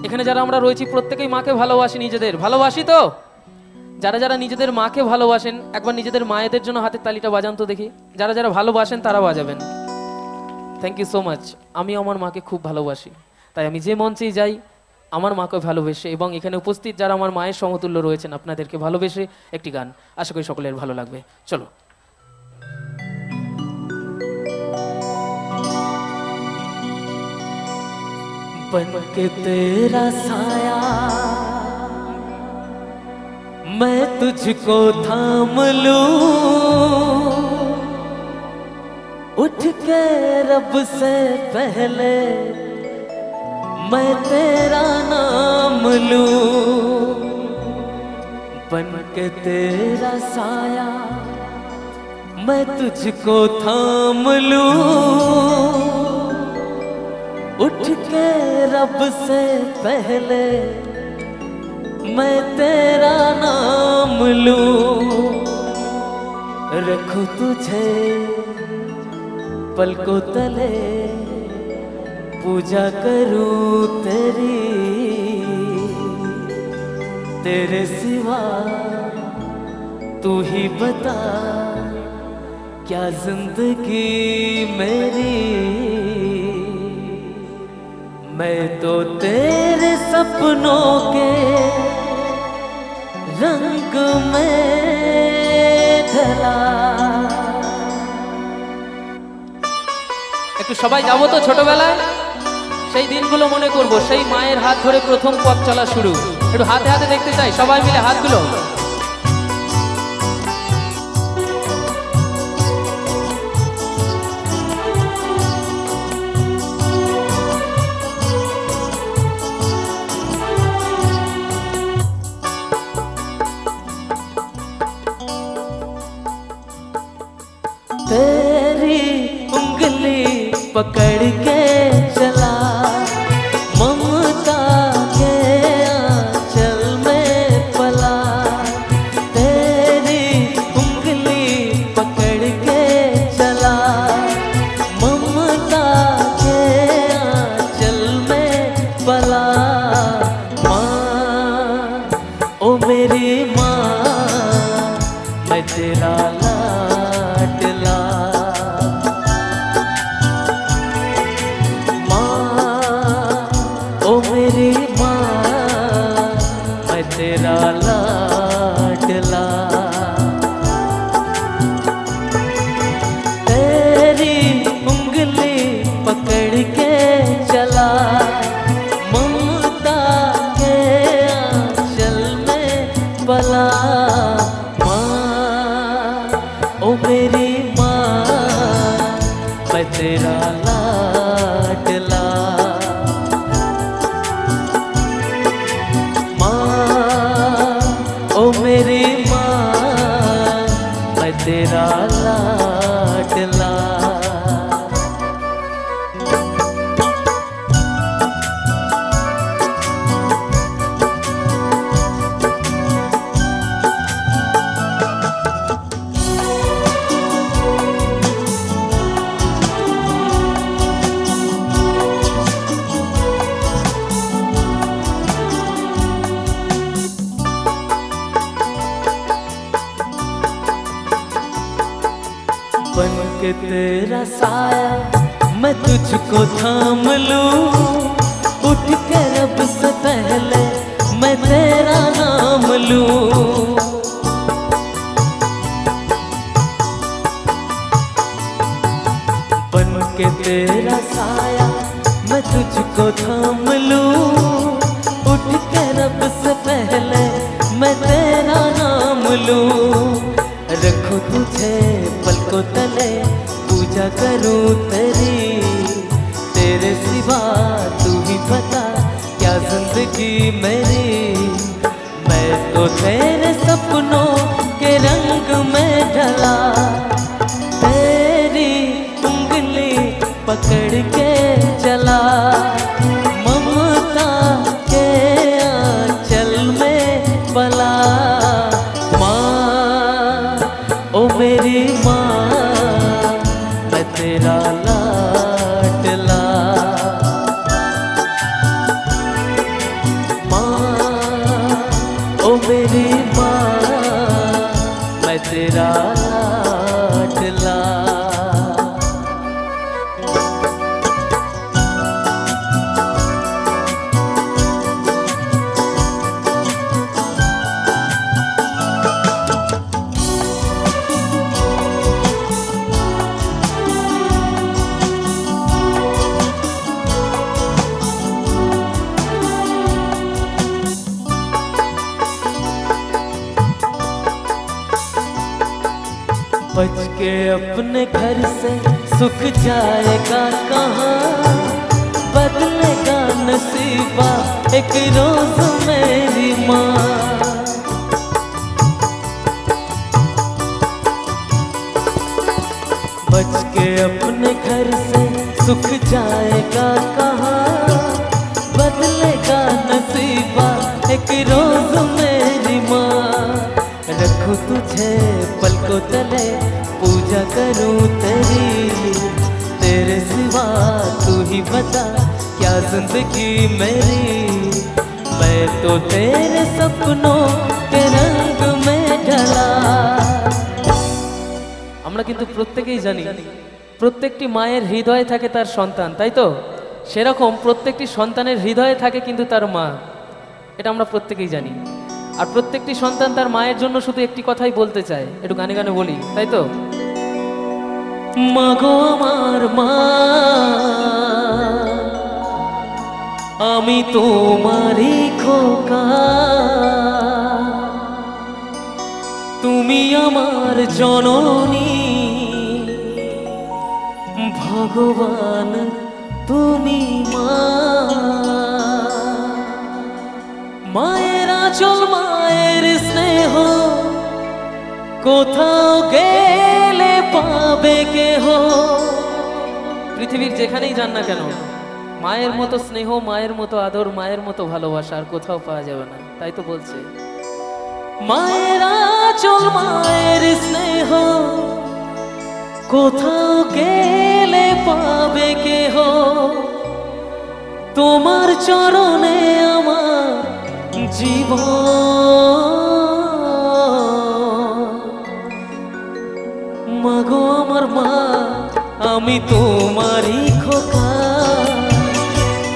এখানে যারা আমরা রয়েছি প্রত্যেকেই মাকে ভালোবাসি, নিজেদের ভালোবাসি তো। যারা যারা নিজেদের মাকে ভালোবাসেন একবার নিজেদের মায়েদের জন্য হাতের তালিটা বাজান তো দেখি। যারা যারা ভালোবাসেন তারা বাজাবেন। Thank you so much. আমি আমার মাকে খুব ভালোবাসি, তাই আমি যে মঞ্চেই যাই আমার মাকে ভালোবেসে এবং এখানে উপস্থিত যারা আমার মায়ের সমতুল্য রয়েছেন আপনাদেরকে ভালোবেসে একটি গান, আশা করি সকলের ভালো লাগবে। চলো। बनके तेरा साया मैं तुझको थाम लूं, उठ के रब से पहले मैं तेरा नाम लूं। बनके तेरा साया मैं तुझको थाम लूं, उठ के रब से पहले मैं तेरा नाम लूं। रखूं तुझे पलकों तले, पूजा करूं तेरी, तेरे सिवा तू ही बता क्या जिंदगी मेरी। मैं तो तेरे सपनों के रंग में ढला। একটু সবাই যাবো তো ছোটবেলায়, সেই দিনগুলো মনে করব, সেই মায়ের হাত ধরে প্রথম পথ চলা শুরু। একটু হাতে হাতে দেখতে চাই সবাই মিলে হাতগুলো। तेरी उंगली पकड़ के चला, ममता के आंचल में पला। तेरी उंगली पकड़ के चला, ममता के आंचल में पला। माँ ओ मेरी माँ मैं तेरा लाडला। ओ मेरी माँ मैं तेरा लाडला। तेरी उंगली पकड़ के चला, ममता के आंचल में पला। ओ मेरी माँ मैं तेरा लाडला। ओ मेरी माँ मैं तेरा लाडला। बन के तेरा साया मैं तुझको थाम लूं, उठ के रब से पहले मैं तेरा नाम लूं। बन के तेरा साया मैं तुझको थाम लूं, उठ के रब से पहले मैं तेरा नाम लूं। रखूं तुझे पलकों तले, पूजा करूं तेरी, तेरे सिवा तू ही बता क्या जिंदगी मेरी। मैं तो तेरे सपनों के रंग में ढला, तेरी उंगली पकड़ के चला, ममता के आंचल में पला। ओ मेरी माँ मैं तेरा लाडला। बच के अपने घर से सुख जाएगा कहाँ, बदलेगा नसीबा एक रोज मेरी माँ। बच के अपने घर से सुख जाएगा कहाँ, बदलेगा नसीबा एक रोज मेरी माँ। रखूं तुझे पलकों तले, पूजा करूं तेरी, तेरे सिवा तू ही बता क्या जिंदगी मेरी। मैं तो तेरे सपनों के रंग में ढला। আমরা কিন্তু প্রত্যেকেই জানি প্রত্যেকটি মায়ের হৃদয়ে থাকে তার সন্তান, তাই তো? সেরকম প্রত্যেকটি সন্তানের হৃদয়ে থাকে কিন্তু তার মা, এটা আমরা প্রত্যেকেই জানি। আর প্রত্যেকটি সন্তান তার মায়ের জন্য শুধু একটি কথাই বলতে চায়, একটু গানে গানে বলি, তাই তো? মা গো আমার মা, আমি তোমারই খোকা, তুমি আমার জননী, ভগবান তুমি মা। মায়ের আঁচল মায়ের স্নেহ কোথাও গেলে পাবে কেহ। পৃথিবীর যেখানেই যান না কেন, মায়ের মতো স্নেহ, মায়ের মতো আদর, মায়ের মতো ভালোবাসা আর কোথাও পাওয়া যাবে না, তাই তো বলছে। মায়ের আঁচল মায়ের স্নেহ কোথাও গেলে পাবে কেহ, তোমার চরণে আমার জীবন। মা গো আমার মা, আমি তোমারই খোকা,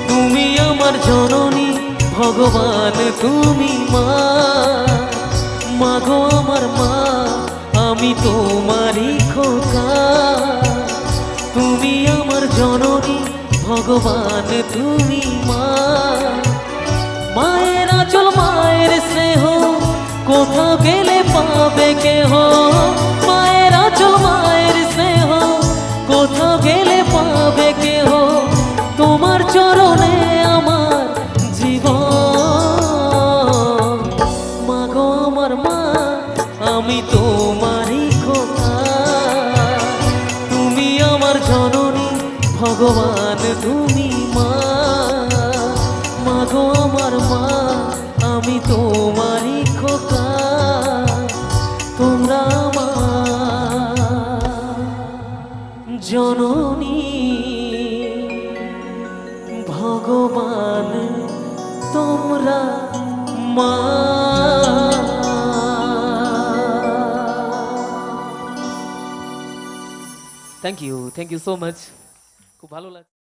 তুমি আমার জননী, ভগবান তুমি মা। মা গো আমার মা, আমি তোমারই খোকা, তুমি আমার জননী, ভগবান তুমি মা। মায়ের আঁচল মায়ের স্নেহ কোথাও গেলে পাবে কেহ, মায়ের আঁচল মায়ের স্নেহ কোথাও গেলে পাবে কেহ, তোমার চরণে আমার জীবন। মা গো আমার মা, আমি তোমারই খোকা, তুমি আমার জননী, ভগবান তুমি মা। মা গো আমার মা, আমি তোমারই খোকা, তোমরা আমার জননী, ভগবান তোমরা মা। থ্যাংক ইউ সো মাচ, খুব ভালো লাগছে।